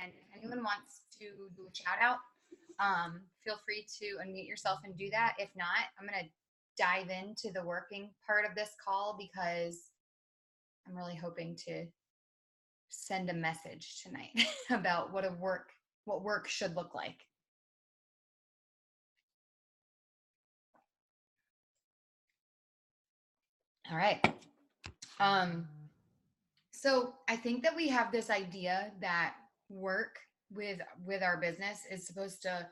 And if anyone wants to do a shout out, feel free to unmute yourself and do that. If not, I'm going to dive into the working part of this call because I'm really hoping to send a message tonight about what work should look like. All right. So I think that we have this idea that work with our business is supposed to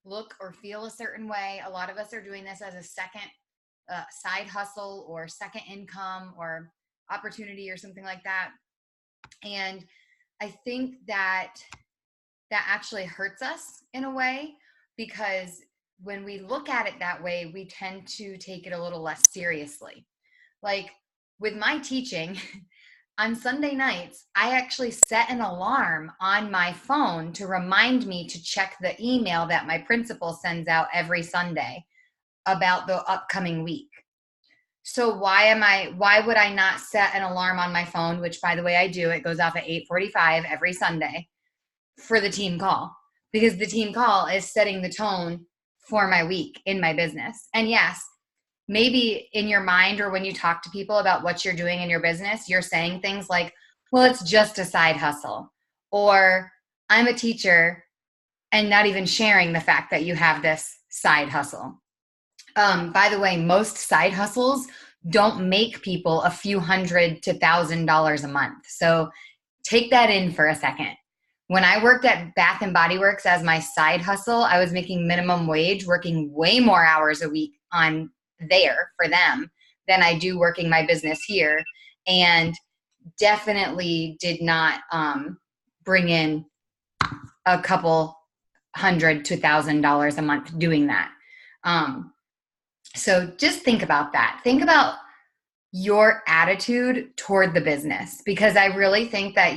look or feel a certain way. A lot of us are doing this as a second side hustle or second income or opportunity or something like that. And I think that actually hurts us in a way, because when we look at it that way, we tend to take it a little less seriously. Like with my teaching, on Sunday nights, I actually set an alarm on my phone to remind me to check the email that my principal sends out every Sunday about the upcoming week. So why would I not set an alarm on my phone, which by the way, I do, it goes off at 8:45 every Sunday for the team call, because the team call is setting the tone for my week in my business. And yes, maybe in your mind or when you talk to people about what you're doing in your business, you're saying things like, well, it's just a side hustle, or I'm a teacher, and not even sharing the fact that you have this side hustle. By the way, most side hustles don't make people a few $100 to $1,000 a month. So take that in for a second. When I worked at Bath and Body Works as my side hustle, I was making minimum wage, working way more hours a week on there for them than I do working my business here, and definitely did not bring in a couple $100 to $1,000 a month doing that. So just think about that. Think about your attitude toward the business, because I really think that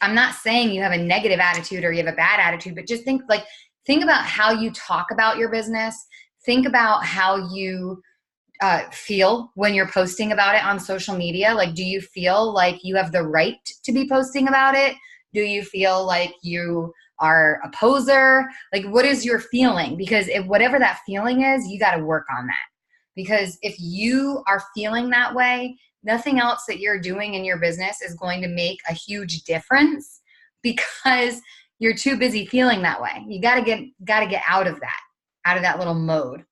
I'm not saying you have a negative attitude or you have a bad attitude, but just think about how you talk about your business. Think about how you feel when you're posting about it on social media. Like, do you feel like you have the right to be posting about it? Do you feel like you are a poser? Like, what is your feeling? Because if whatever that feeling is, you got to work on that. Because if you are feeling that way, nothing else that you're doing in your business is going to make a huge difference, because you're too busy feeling that way. You got to get out of that little mode.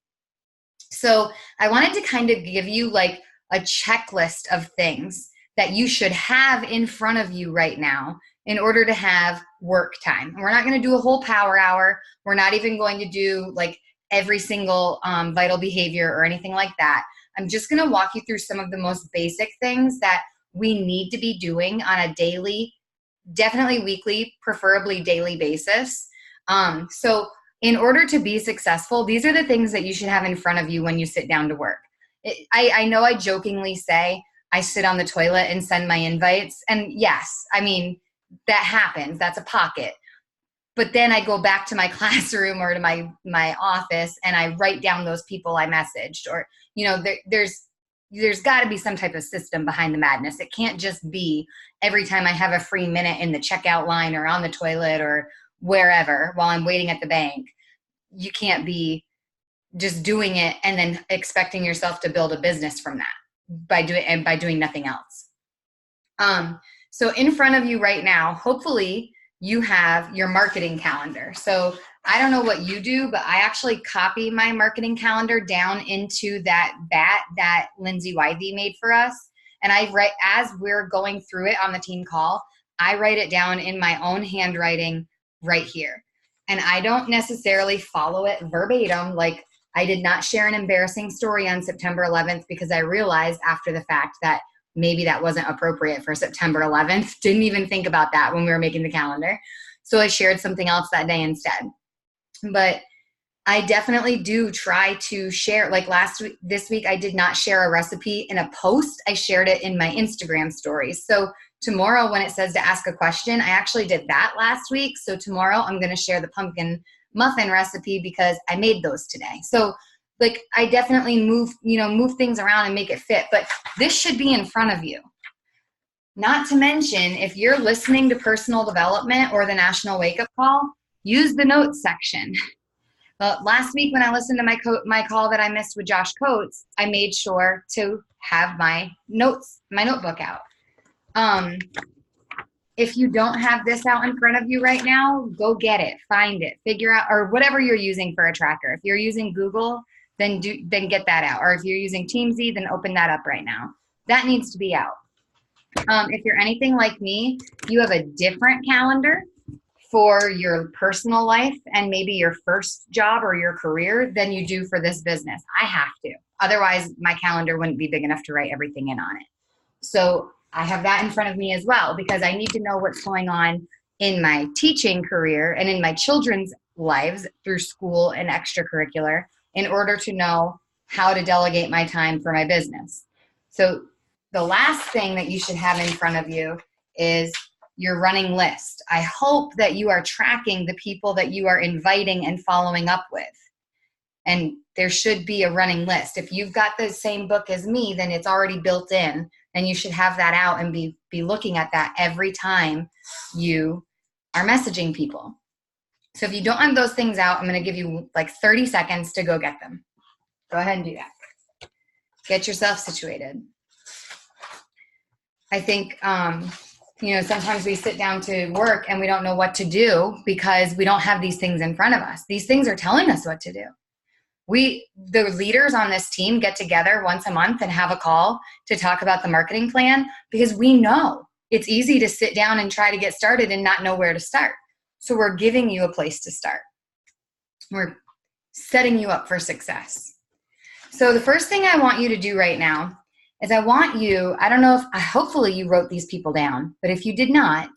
So I wanted to kind of give you like a checklist of things that you should have in front of you right now in order to have work time. And we're not going to do a whole power hour. We're not even going to do like every single vital behavior or anything like that. I'm just going to walk you through some of the most basic things that we need to be doing on a daily, definitely weekly, preferably daily basis. So in order to be successful, these are the things that you should have in front of you when you sit down to work. I know I jokingly say I sit on the toilet and send my invites. And yes, I mean, that happens. That's a pocket. But then I go back to my classroom or to my office and I write down those people I messaged. Or, there's got to be some type of system behind the madness. It can't just be every time I have a free minute in the checkout line or on the toilet or wherever while I'm waiting at the bank. You can't be just doing it and then expecting yourself to build a business from that by doing nothing else. So in front of you right now, hopefully you have your marketing calendar. So I don't know what you do, but I actually copy my marketing calendar down into that bat that Lindsay Wythe made for us. And I write, as we're going through it on the team call, I write it down in my own handwriting right here. And I don't necessarily follow it verbatim. Like, I did not share an embarrassing story on September 11th because I realized after the fact that maybe that wasn't appropriate for September 11th. Didn't even think about that when we were making the calendar. So I shared something else that day instead. But I definitely do try to share, like this week, I did not share a recipe in a post. I shared it in my Instagram stories. So tomorrow when it says to ask a question, I actually did that last week. So tomorrow I'm going to share the pumpkin muffin recipe because I made those today. So like, I definitely move things around and make it fit, but this should be in front of you. Not to mention, if you're listening to personal development or the National Wake Up Call, use the notes section. Well, last week when I listened to my call that I missed with Josh Coates, I made sure to have my notebook out. If you don't have this out in front of you right now, go get it, find it, figure out, or whatever you're using for a tracker. If you're using Google, then get that out. Or if you're using Teamsy, then open that up right now. That needs to be out. If you're anything like me, you have a different calendar for your personal life and maybe your first job or your career than you do for this business. I have to. Otherwise, my calendar wouldn't be big enough to write everything in on it. So I have that in front of me as well, because I need to know what's going on in my teaching career and in my children's lives through school and extracurricular in order to know how to delegate my time for my business. So the last thing that you should have in front of you is your running list. I hope that you are tracking the people that you are inviting and following up with. And there should be a running list. If you've got the same book as me, then it's already built in, and you should have that out and be looking at that every time you are messaging people. So if you don't have those things out, I'm going to give you like 30 seconds to go get them. Go ahead and do that. Get yourself situated. I think, sometimes we sit down to work and we don't know what to do because we don't have these things in front of us. These things are telling us what to do. The leaders on this team get together once a month and have a call to talk about the marketing plan because we know it's easy to sit down and try to get started and not know where to start. So we're giving you a place to start. We're setting you up for success. So the first thing I want you to do right now is hopefully you wrote these people down, but if you did not,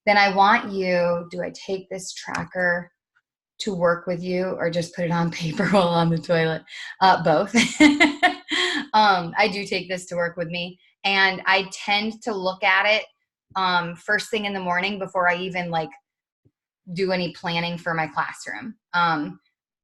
then I want you, do I take this tracker to work with you or just put it on paper while on the toilet? Both. I do take this to work with me, and I tend to look at it first thing in the morning before I even do any planning for my classroom.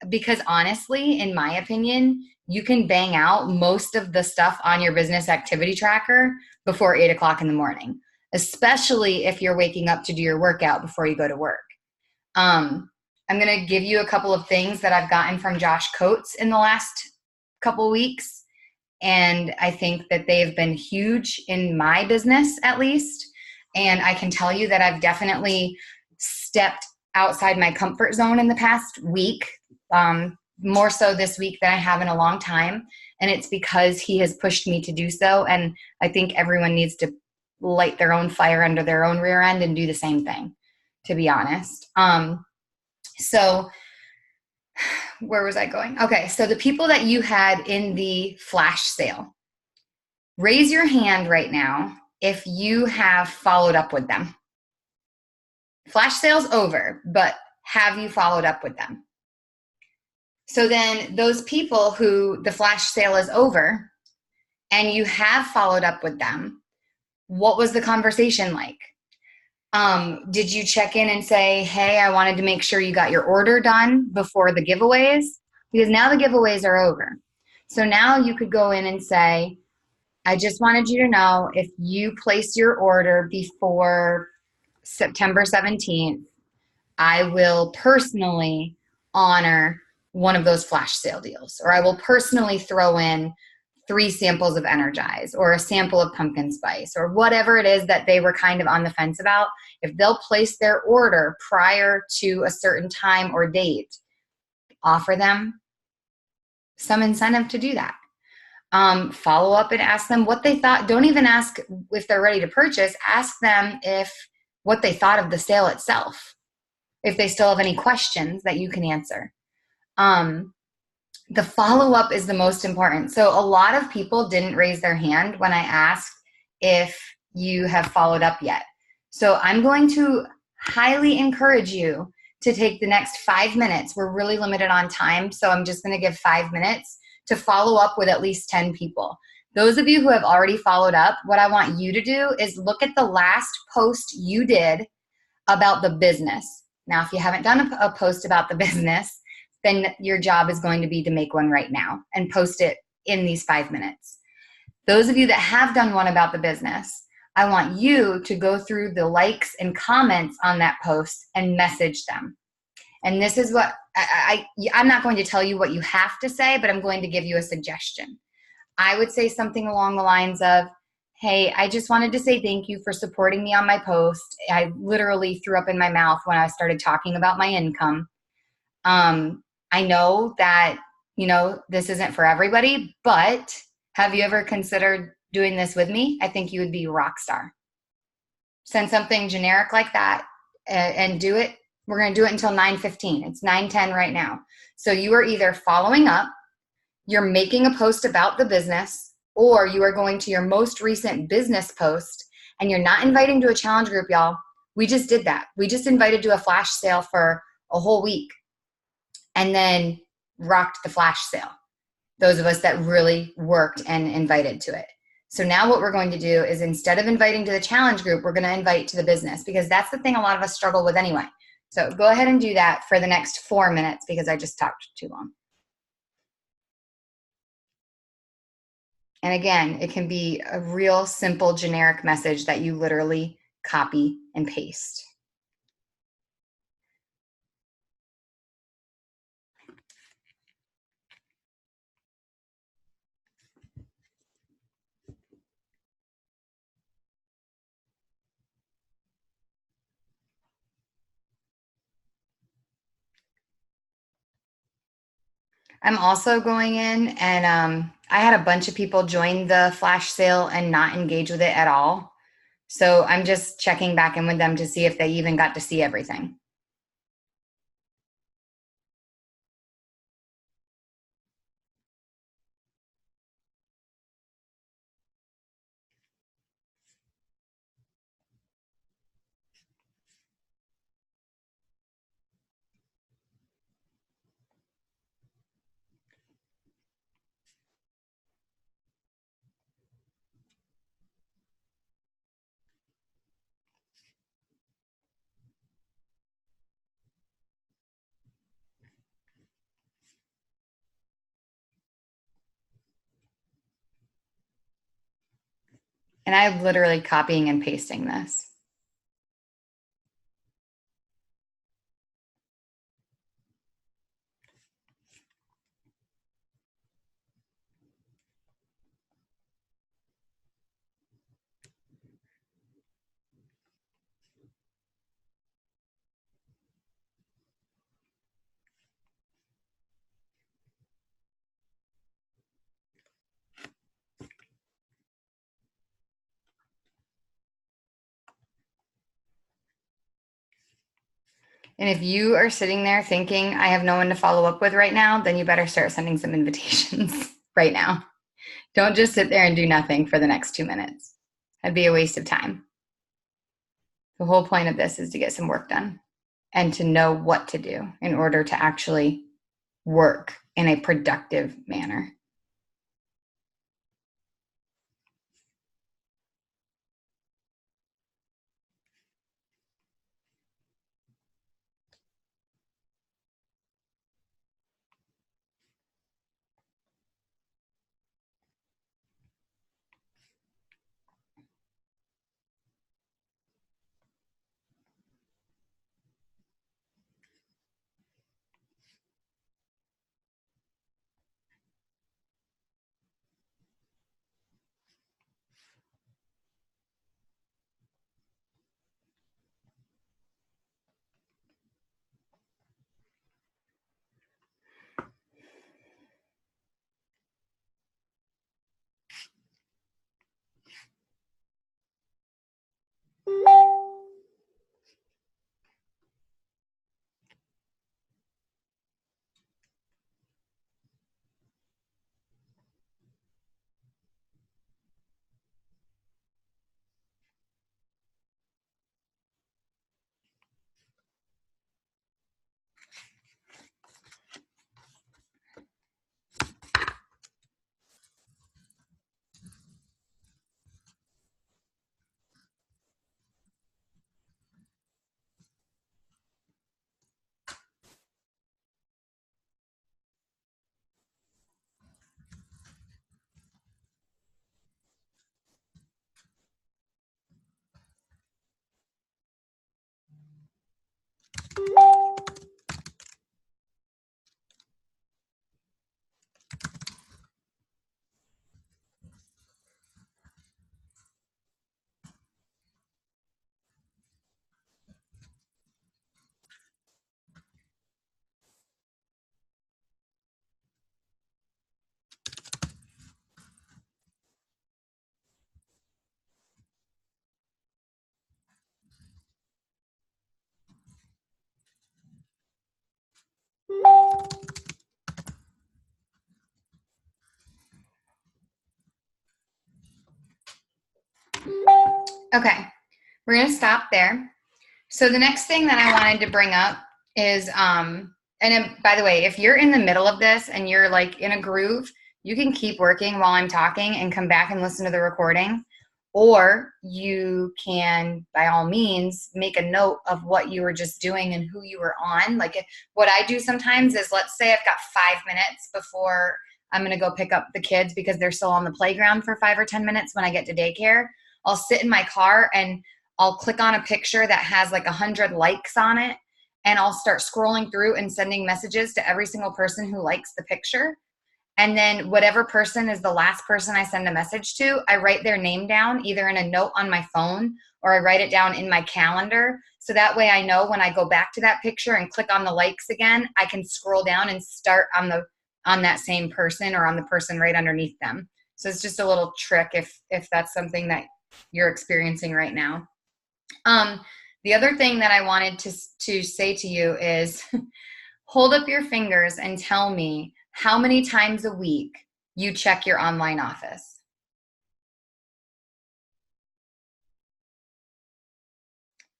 Because honestly, in my opinion, you can bang out most of the stuff on your business activity tracker before 8 o'clock in the morning, especially if you're waking up to do your workout before you go to work. I'm going to give you a couple of things that I've gotten from Josh Coates in the last couple weeks. And I think that they've been huge in my business, at least. And I can tell you that I've definitely stepped outside my comfort zone in the past week, more so this week than I have in a long time. And it's because he has pushed me to do so. And I think everyone needs to light their own fire under their own rear end and do the same thing, to be honest. So where was I going? Okay, so the people that you had in the flash sale, raise your hand right now if you have followed up with them. Flash sale's over, but have you followed up with them? So then those people who the flash sale is over and you have followed up with them, what was the conversation like? Did you check in and say, hey, I wanted to make sure you got your order done before the giveaways? Because now the giveaways are over. So now you could go in and say, I just wanted you to know if you place your order before September 17th, I will personally honor one of those flash sale deals, or I will personally throw in 3 samples of Energize or a sample of pumpkin spice or whatever it is that they were kind of on the fence about. If they'll place their order prior to a certain time or date, offer them some incentive to do that. Follow up and ask them what they thought. Don't even ask if they're ready to purchase. Ask them what they thought of the sale itself, if they still have any questions that you can answer. The follow-up is the most important. So a lot of people didn't raise their hand when I asked if you have followed up yet. So I'm going to highly encourage you to take the next 5 minutes. We're really limited on time, so I'm just going to give 5 minutes to follow up with at least 10 people. Those of you who have already followed up, what I want you to do is look at the last post you did about the business. Now, if you haven't done a post about the business, then your job is going to be to make one right now and post it in these 5 minutes. Those of you that have done one about the business, I want you to go through the likes and comments on that post and message them. And this is what I'm not going to tell you what you have to say, but I'm going to give you a suggestion. I would say something along the lines of, hey, I just wanted to say thank you for supporting me on my post. I literally threw up in my mouth when I started talking about my income. I know that, this isn't for everybody, but have you ever considered doing this with me? I think you would be a rock star. Send something generic like that and do it. We're going to do it until 9:15. It's 9:10 right now. So you are either following up, you're making a post about the business, or you are going to your most recent business post and you're not inviting to a challenge group, y'all. We just did that. We just invited to a flash sale for a whole week and then rocked the flash sale. Those of us that really worked and invited to it. So now what we're going to do is, instead of inviting to the challenge group, we're going to invite to the business, because that's the thing a lot of us struggle with anyway. So go ahead and do that for the next 4 minutes, because I just talked too long. And again, it can be a real simple generic message that you literally copy and paste. I'm also going in and I had a bunch of people join the flash sale and not engage with it at all. So I'm just checking back in with them to see if they even got to see everything. And I'm literally copying and pasting this. And if you are sitting there thinking, I have no one to follow up with right now, then you better start sending some invitations right now. Don't just sit there and do nothing for the next 2 minutes. That'd be a waste of time. The whole point of this is to get some work done and to know what to do in order to actually work in a productive manner. Okay. We're going to stop there. So the next thing that I wanted to bring up is, by the way, if you're in the middle of this and you're like in a groove, you can keep working while I'm talking and come back and listen to the recording. Or you can, by all means, make a note of what you were just doing and who you were on. Like what I do sometimes is, let's say I've got 5 minutes before I'm going to go pick up the kids because they're still on the playground for 5 or 10 minutes when I get to daycare. I'll sit in my car and I'll click on a picture that has like 100 likes on it, and I'll start scrolling through and sending messages to every single person who likes the picture. And then whatever person is the last person I send a message to, I write their name down either in a note on my phone or I write it down in my calendar. So that way I know when I go back to that picture and click on the likes again, I can scroll down and start on that same person or on the person right underneath them. So it's just a little trick if that's something that you're experiencing right now. The other thing that I wanted to say to you is hold up your fingers and tell me how many times a week you check your online office.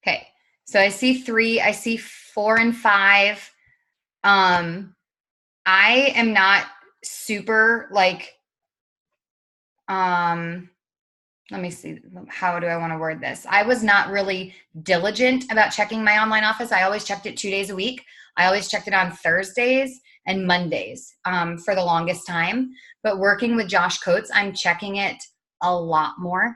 Okay, so I see 3, I see 4 and 5. I am not super like, let me see, how do I want to word this? I was not really diligent about checking my online office. I always checked it 2 days a week. I always checked it on Thursdays and Mondays for the longest time. But working with Josh Coates, I'm checking it a lot more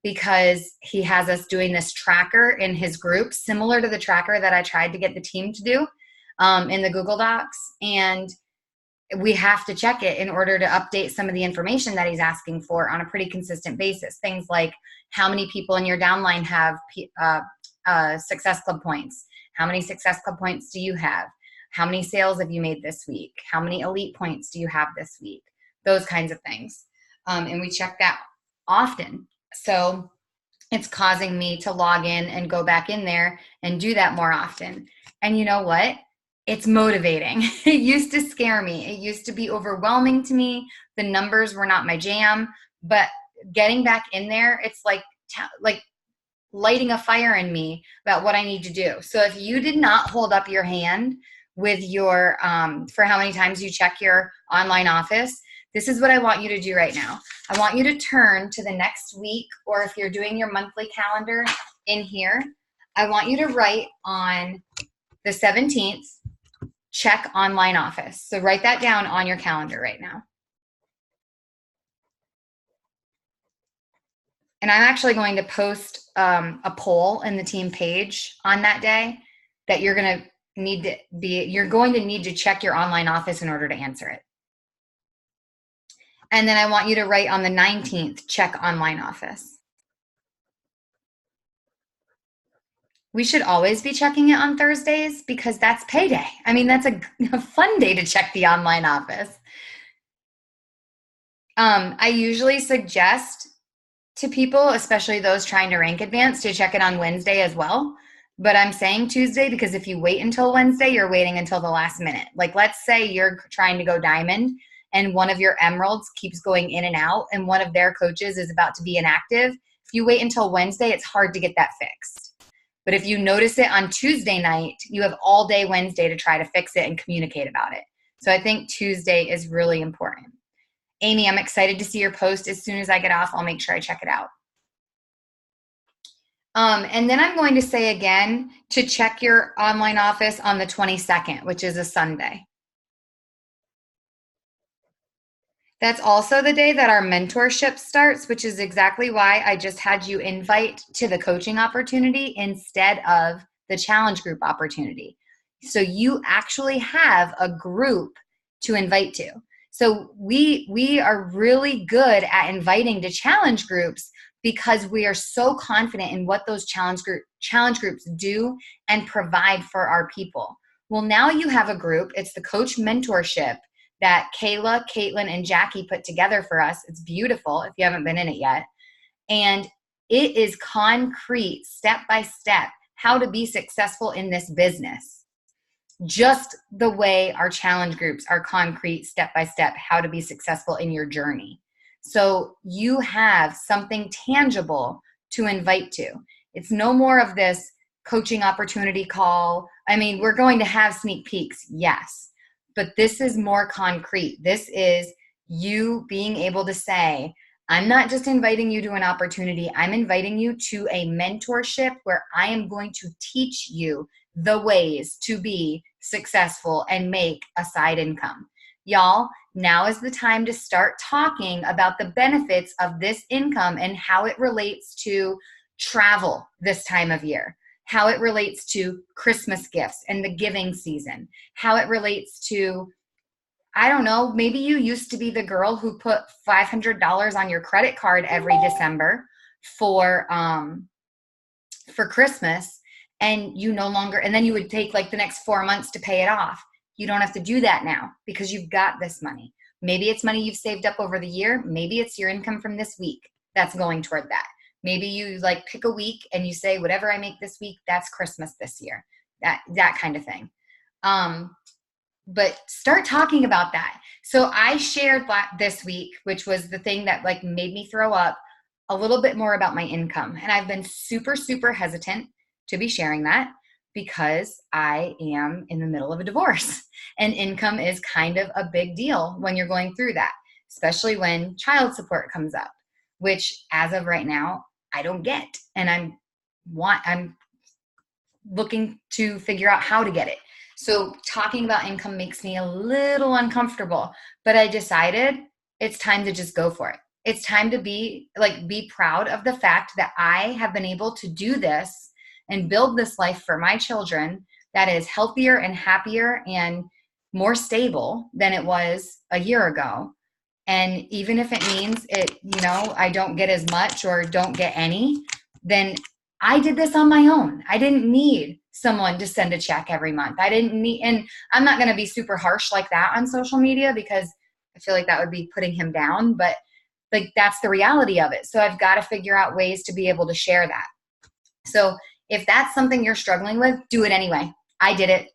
because he has us doing this tracker in his group, similar to the tracker that I tried to get the team to do in the Google Docs. And we have to check it in order to update some of the information that he's asking for on a pretty consistent basis. Things like how many people in your downline have Success Club points? How many Success Club points do you have? How many sales have you made this week? How many elite points do you have this week? Those kinds of things. And we check that often. So it's causing me to log in and go back in there and do that more often. And you know what? It's motivating. It used to scare me. It used to be overwhelming to me. The numbers were not my jam, but getting back in there, it's like lighting a fire in me about what I need to do. So if you did not hold up your hand with your, for how many times you check your online office, this is what I want you to do right now. I want you to turn to the next week, or if you're doing your monthly calendar in here, I want you to write on the 17th, check online office. So write that down on your calendar right now. And I'm actually going to post a poll in the team page on that day that you're going to need to check your online office in order to answer it. And then I want you to write on the 19th, check online office. We should always be checking it on Thursdays because that's payday. I mean, that's a fun day to check the online office. I usually suggest to people, especially those trying to rank advance, to check it on Wednesday as well. But I'm saying Tuesday because if you wait until Wednesday, you're waiting until the last minute. Like, let's say you're trying to go diamond and one of your emeralds keeps going in and out and one of their coaches is about to be inactive. If you wait until Wednesday, it's hard to get that fixed. But if you notice it on Tuesday night, you have all day Wednesday to try to fix it and communicate about it. So I think Tuesday is really important. Amy, I'm excited to see your post. As soon as I get off, I'll make sure I check it out. And then I'm going to say again to check your online office on the 22nd, which is a Sunday. That's also the day that our mentorship starts, which is exactly why I just had you invite to the coaching opportunity instead of the challenge group opportunity. So you actually have a group to invite to. So we are really good at inviting to challenge groups because we are so confident in what those challenge groups do and provide for our people. Well, now you have a group. It's the coach mentorship that Kayla, Caitlin, and Jackie put together for us. It's beautiful if you haven't been in it yet. And it is concrete, step by step, how to be successful in this business. Just the way our challenge groups are concrete, step by step, how to be successful in your journey. So you have something tangible to invite to. It's no more of this coaching opportunity call. I mean, we're going to have sneak peeks, yes, but this is more concrete. This is you being able to say, I'm not just inviting you to an opportunity, I'm inviting you to a mentorship where I am going to teach you the ways to be successful and make a side income. Y'all, now is the time to start talking about the benefits of this income and how it relates to travel this time of year, how it relates to Christmas gifts and the giving season, how it relates to, I don't know, maybe you used to be the girl who put $500 on your credit card every December for Christmas, and you no longer, and then you would take like the next 4 months to pay it off. You don't have to do that now because you've got this money. Maybe it's money you've saved up over the year. Maybe it's your income from this week that's going toward that. Maybe you like pick a week and you say, whatever I make this week, that's Christmas this year. That kind of thing. But start talking about that. So I shared this week, which was the thing that like made me throw up, a little bit more about my income. And I've been super, super hesitant to be sharing that because I am in the middle of a divorce and income is kind of a big deal when you're going through that, especially when child support comes up, which as of right now, I don't get. And I'm looking to figure out how to get it. So talking about income makes me a little uncomfortable, but I decided it's time to just go for it. It's time to be proud of the fact that I have been able to do this and build this life for my children that is healthier and happier and more stable than it was a year ago. And even if it means I don't get as much or don't get any, then I did this on my own. I didn't need someone to send a check every month. And I'm not going to be super harsh like that on social media because I feel like that would be putting him down, but like that's the reality of it. So I've got to figure out ways to be able to share that. So if that's something you're struggling with, do it anyway. I did it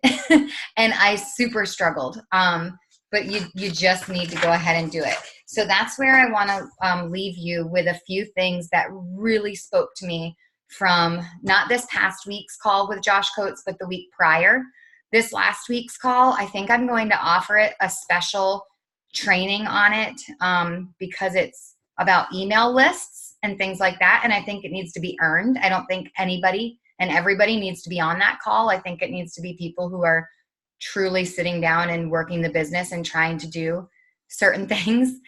and I super struggled. But you just need to go ahead and do it. So that's where I want to leave you with a few things that really spoke to me from not this past week's call with Josh Coates, but the week prior. This last week's call, I think I'm going to offer it a special training on it because it's about email lists and things like that. And I think it needs to be earned. I don't think anybody and everybody needs to be on that call. I think it needs to be people who are truly sitting down and working the business and trying to do certain things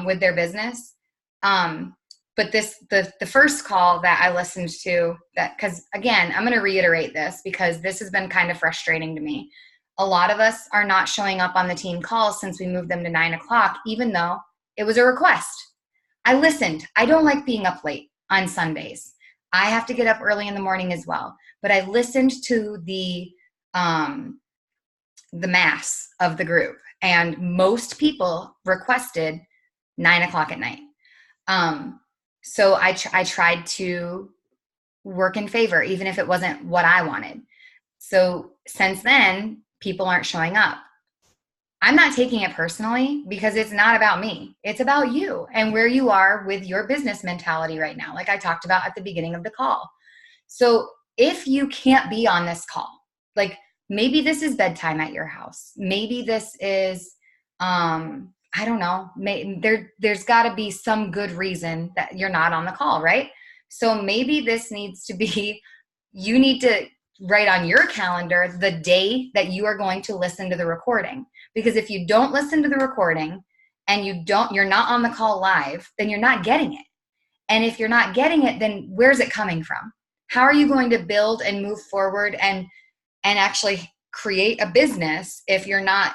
with their business. But the first call that I listened to, that, because again, I'm going to reiterate this because this has been kind of frustrating to me. A lot of us are not showing up on the team calls since we moved them to 9:00, even though it was a request. I listened. I don't like being up late on Sundays. I have to get up early in the morning as well. But I listened to the mass of the group, and most people requested 9:00 at night. So I tried to work in favor, even if it wasn't what I wanted. So since then, people aren't showing up. I'm not taking it personally because it's not about me. It's about you and where you are with your business mentality right now, like I talked about at the beginning of the call. So if you can't be on this call, like maybe this is bedtime at your house. Maybe this is, I don't know, there's got to be some good reason that you're not on the call, right? So maybe this needs to be, you need to write on your calendar the day that you are going to listen to the recording. Because if you don't listen to the recording and you're not on the call live, then you're not getting it. And if you're not getting it, then where's it coming from? How are you going to build and move forward and actually create a business if you're not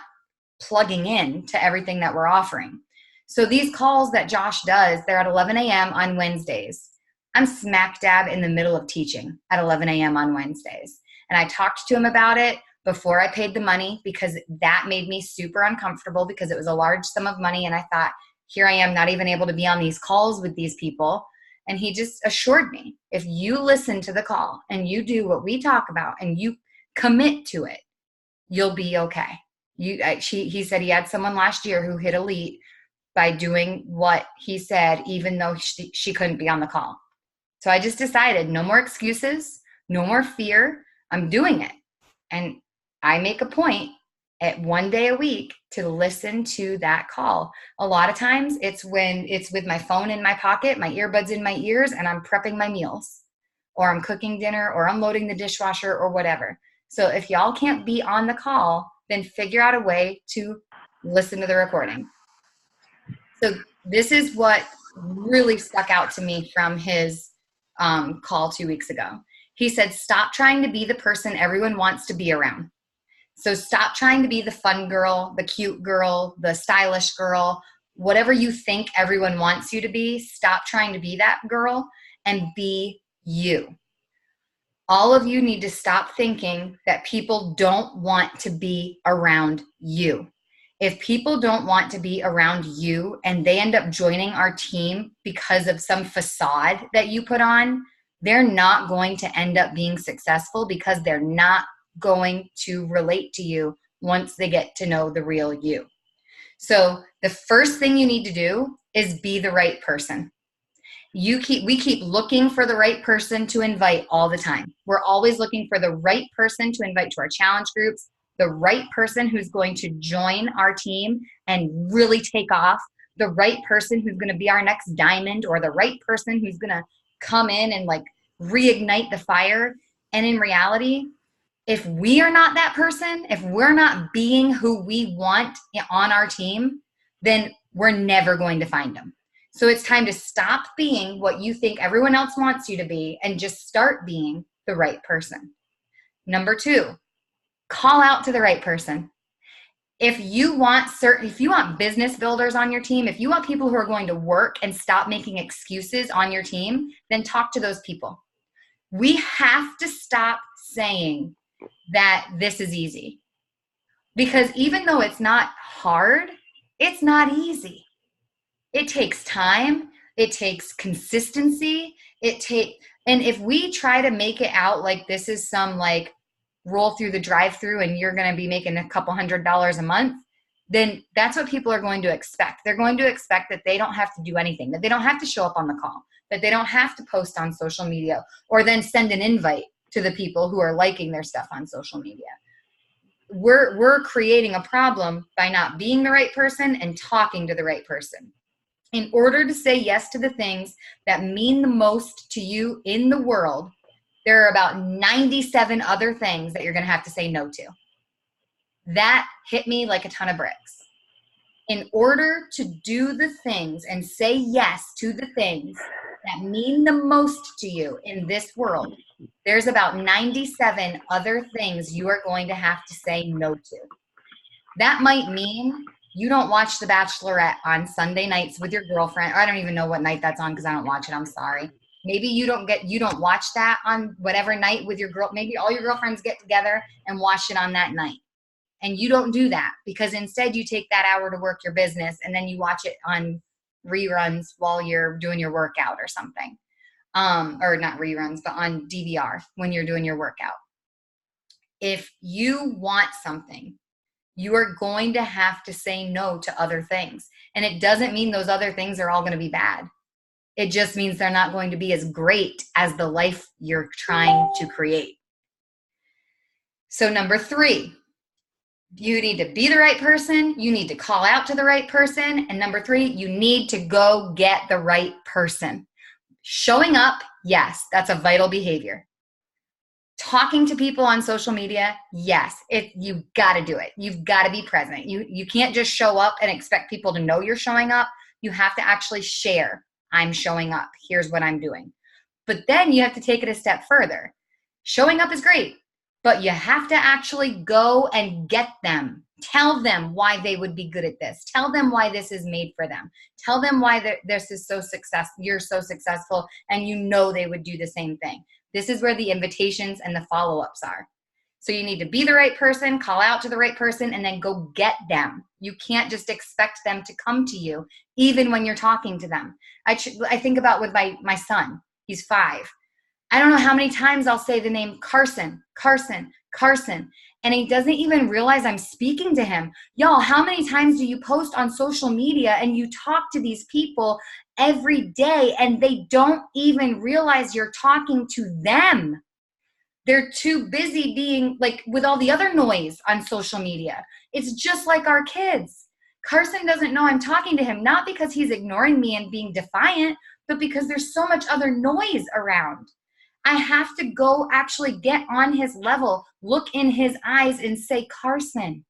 plugging in to everything that we're offering? So these calls that Josh does, they're at 11 a.m. on Wednesdays. I'm smack dab in the middle of teaching at 11 a.m. on Wednesdays. And I talked to him about it before I paid the money because that made me super uncomfortable because it was a large sum of money. And I thought, here I am not even able to be on these calls with these people. And he just assured me, if you listen to the call and you do what we talk about and you commit to it, you'll be okay. He said he had someone last year who hit elite by doing what he said, even though she couldn't be on the call. So I just decided no more excuses, no more fear. I'm doing it. And I make a point at one day a week to listen to that call. A lot of times it's when it's with my phone in my pocket, my earbuds in my ears, and I'm prepping my meals, or I'm cooking dinner, or I'm loading the dishwasher, or whatever. So if y'all can't be on the call, then figure out a way to listen to the recording. So this is what really stuck out to me from his call 2 weeks ago. He said, stop trying to be the person everyone wants to be around. So stop trying to be the fun girl, the cute girl, the stylish girl, whatever you think everyone wants you to be. Stop trying to be that girl and be you. All of you need to stop thinking that people don't want to be around you. If people don't want to be around you and they end up joining our team because of some facade that you put on, they're not going to end up being successful because they're not going to relate to you once they get to know the real you. So the first thing you need to do is be the right person. We keep looking for the right person to invite all the time. We're always looking for the right person to invite to our challenge groups, the right person who's going to join our team and really take off, the right person who's going to be our next diamond, or the right person who's going to come in and like reignite the fire. And in reality, if we are not that person, if we're not being who we want on our team, then we're never going to find them. So it's time to stop being what you think everyone else wants you to be and just start being the right person. Number 2, call out to the right person. If you want business builders on your team, if you want people who are going to work and stop making excuses on your team, then talk to those people. We have to stop saying that this is easy, because even though it's not hard, it's not easy. It takes time. It takes consistency. And if we try to make it out like this is some like roll through the drive-through and you're going to be making a couple $100s a month, then that's what people are going to expect. They're going to expect that they don't have to do anything, that they don't have to show up on the call, that they don't have to post on social media or then send an invite to the people who are liking their stuff on social media. We're creating a problem by not being the right person and talking to the right person. In order to say yes to the things that mean the most to you in the world, there are about 97 other things that you're going to have to say no to. That hit me like a ton of bricks. In order to do the things and say yes to the things that mean the most to you in this world, there's about 97 other things you are going to have to say no to. That might mean you don't watch The Bachelorette on Sunday nights with your girlfriend, or I don't even know what night that's on because I don't watch it. I'm sorry. Maybe you don't watch that on whatever night with your girl. Maybe all your girlfriends get together and watch it on that night. And you don't do that because instead you take that hour to work your business and then you watch it on reruns while you're doing your workout or something. Or not reruns, but on DVR when you're doing your workout. If you want something, you are going to have to say no to other things. And it doesn't mean those other things are all going to be bad. It just means they're not going to be as great as the life you're trying to create. So number 3, you need to be the right person. You need to call out to the right person. And number 3, you need to go get the right person. Showing up, yes, that's a vital behavior. Talking to people on social media, yes, you've got to do it. You've got to be present. You can't just show up and expect people to know you're showing up. You have to actually share, I'm showing up. Here's what I'm doing. But then you have to take it a step further. Showing up is great, but you have to actually go and get them. Tell them why they would be good at this. Tell them why this is made for them. Tell them why this is you're so successful, and you know they would do the same thing. This is where the invitations and the follow-ups are. So you need to be the right person, call out to the right person, and then go get them. You can't just expect them to come to you, even when you're talking to them. I think about with my son. He's 5. I don't know how many times I'll say the name Carson, Carson, Carson, and he doesn't even realize I'm speaking to him. Y'all, how many times do you post on social media and you talk to these people every day and they don't even realize you're talking to them. They're too busy being like with all the other noise on social media. It's just like our kids. Carson doesn't know I'm talking to him, not because he's ignoring me and being defiant, but because there's so much other noise around. I have to go actually get on his level, look in his eyes and say, Carson,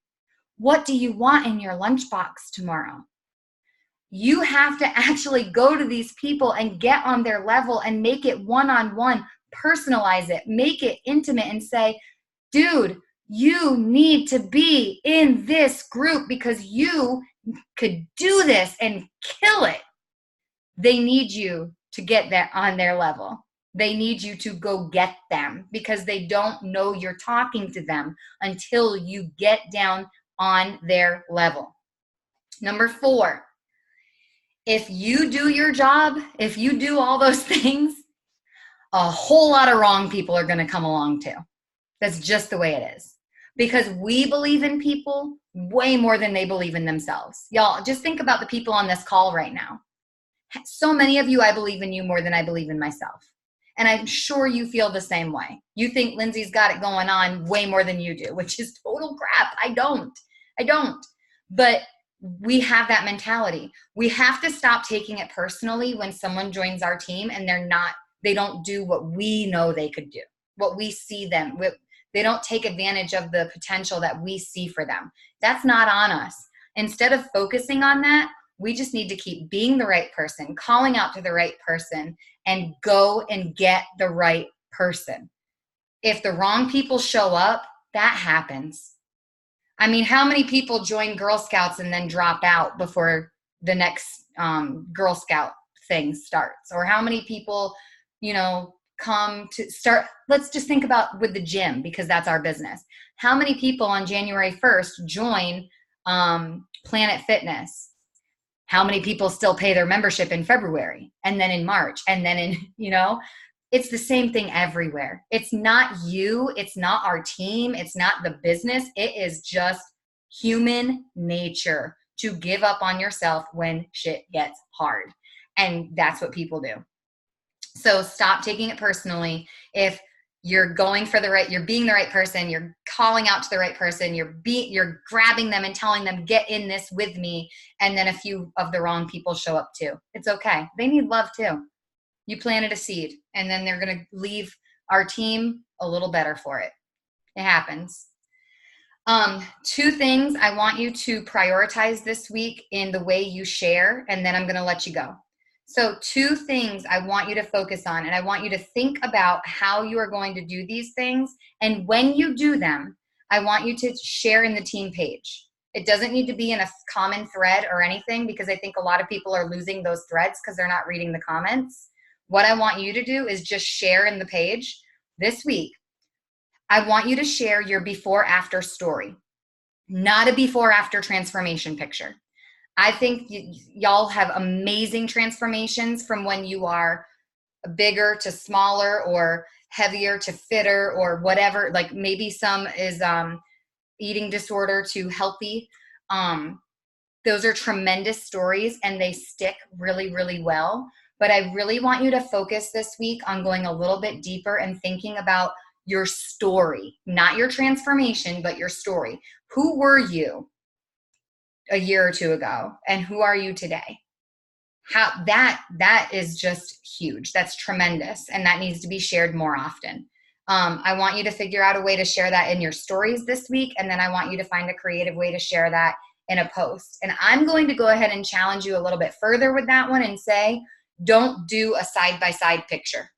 what do you want in your lunchbox tomorrow? You have to actually go to these people and get on their level and make it one-on-one, personalize it, make it intimate and say, dude, you need to be in this group because you could do this and kill it. They need you to get that on their level. They need you to go get them because they don't know you're talking to them until you get down on their level. Number 4, if you do your job, if you do all those things, a whole lot of wrong people are going to come along too. That's just the way it is. Because we believe in people way more than they believe in themselves. Y'all, just think about the people on this call right now. So many of you, I believe in you more than I believe in myself. And I'm sure you feel the same way. You think Lindsay's got it going on way more than you do, which is total crap. I don't. But we have that mentality. We have to stop taking it personally when someone joins our team and they don't do what we know they could do, what we see them. They don't take advantage of the potential that we see for them. That's not on us. Instead of focusing on that, we just need to keep being the right person, calling out to the right person, and go and get the right person. If the wrong people show up, that happens. I mean, how many people join Girl Scouts and then drop out before the next Girl Scout thing starts? Or how many people, come to start? Let's just think about with the gym, because that's our business. How many people on January 1st join Planet Fitness? How many people still pay their membership in February and then in March and then it's the same thing everywhere. It's not you. It's not our team. It's not the business. It is just human nature to give up on yourself when shit gets hard. And that's what people do. So stop taking it personally. If you're you're being the right person, you're calling out to the right person, you're grabbing them and telling them, get in this with me. And then a few of the wrong people show up too. It's okay. They need love too. You planted a seed and then they're going to leave our team a little better for it. It happens. 2 things I want you to prioritize this week in the way you share, and then I'm going to let you go. So 2 things I want you to focus on, and I want you to think about how you are going to do these things. And when you do them, I want you to share in the team page. It doesn't need to be in a common thread or anything, because I think a lot of people are losing those threads because they're not reading the comments. What I want you to do is just share in the page this week. I want you to share your before-after story, not a before-after transformation picture. I think y'all have amazing transformations from when you are bigger to smaller or heavier to fitter or whatever. Like maybe some is eating disorder to healthy. Those are tremendous stories and they stick really, really well. But I really want you to focus this week on going a little bit deeper and thinking about your story, not your transformation, but your story. Who were you a year or 2 ago, and who are you today? How that is just huge. That's tremendous, and that needs to be shared more often. I want you to figure out a way to share that in your stories this week, and then I want you to find a creative way to share that in a post. And I'm going to go ahead and challenge you a little bit further with that one and say, don't do a side-by-side picture.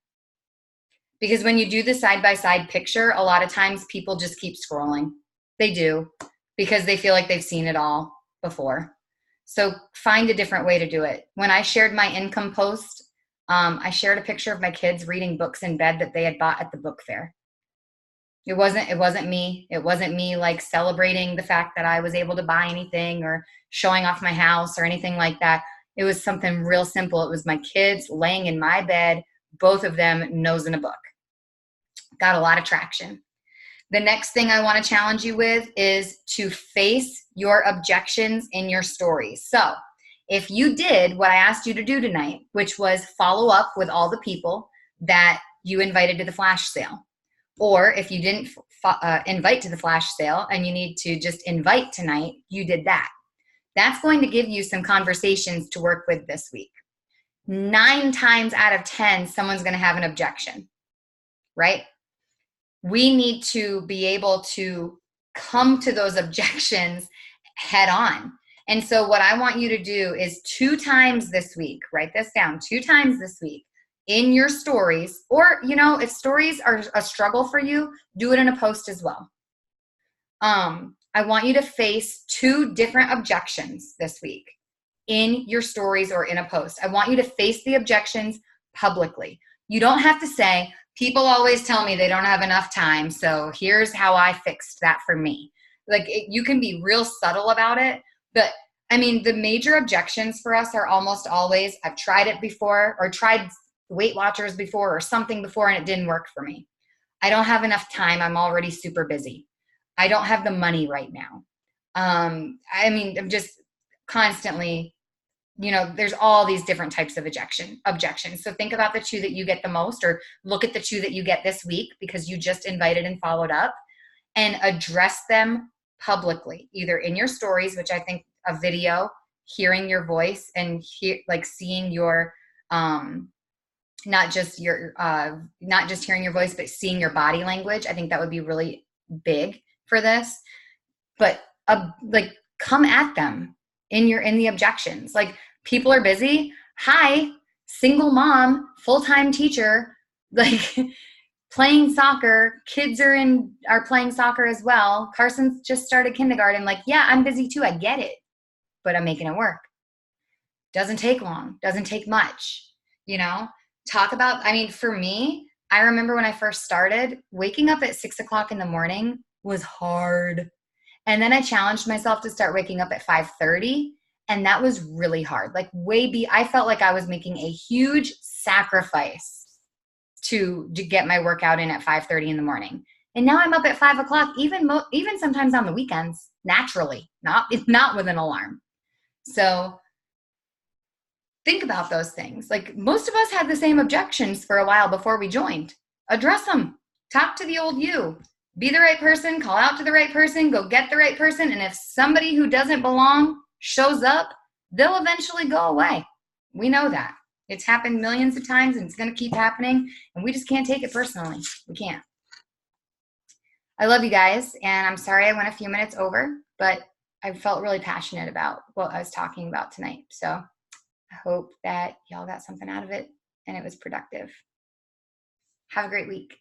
Because when you do the side-by-side picture, a lot of times people just keep scrolling. They do, because they feel like they've seen it all before. So find a different way to do it. When I shared my income post, I shared a picture of my kids reading books in bed that they had bought at the book fair. It wasn't me. It wasn't me like celebrating the fact that I was able to buy anything or showing off my house or anything like that. It was something real simple. It was my kids laying in my bed, both of them nosing a book. Got a lot of traction. The next thing I want to challenge you with is to face your objections in your stories. So If you did what I asked you to do tonight, which was follow up with all the people that you invited to the flash sale, or if you didn't invite to the flash sale and you need to just invite tonight, you did that. That's going to give you some conversations to work with this week. 9 times out of 10, someone's going to have an objection, right? We need to be able to come to those objections head on. And so what I want you to do is 2 times this week, write this down, 2 times this week in your stories, or, you know, if stories are a struggle for you, do it in a post as well. I want you to face 2 different objections this week in your stories or in a post. I want you to face the objections publicly. You don't have to say, people always tell me they don't have enough time, so here's how I fixed that for me. Like, you can be real subtle about it, but I mean, the major objections for us are almost always, I've tried it before, or tried Weight Watchers before or something before, and it didn't work for me. I don't have enough time. I'm already super busy. I don't have the money right now. I mean, I'm just constantly, you know, there's all these different types of objections. So think about the 2 that you get the most, or look at the 2 that you get this week because you just invited and followed up, and address them publicly, either in your stories, which I think a video, hearing your voice and like seeing your, not just hearing your voice, but seeing your body language. I think that would be really big for this. But like, come at them in the objections. Like, people are busy. Hi, single mom, full-time teacher, like playing soccer. Kids are playing soccer as well. Carson's just started kindergarten. Like, yeah, I'm busy too. I get it, but I'm making it work. Doesn't take long. Doesn't take much, you know? Talk about, I mean, for me, I remember when I first started, waking up at 6 o'clock in the morning was hard. And then I challenged myself to start waking up at 5:30. And that was really hard. Like, I felt like I was making a huge sacrifice to get my workout in at 5:30 in the morning. And now I'm up at 5 o'clock, even sometimes on the weekends, naturally, not with an alarm. So think about those things. Like, most of us had the same objections for a while before we joined. Address them. Talk to the old you. Be the right person, call out to the right person, go get the right person. And if somebody who doesn't belong shows up, they'll eventually go away. We know that. It's happened millions of times, and it's going to keep happening. And we just can't take it personally. We can't. I love you guys. And I'm sorry I went a few minutes over, but I felt really passionate about what I was talking about tonight. So I hope that y'all got something out of it and it was productive. Have a great week.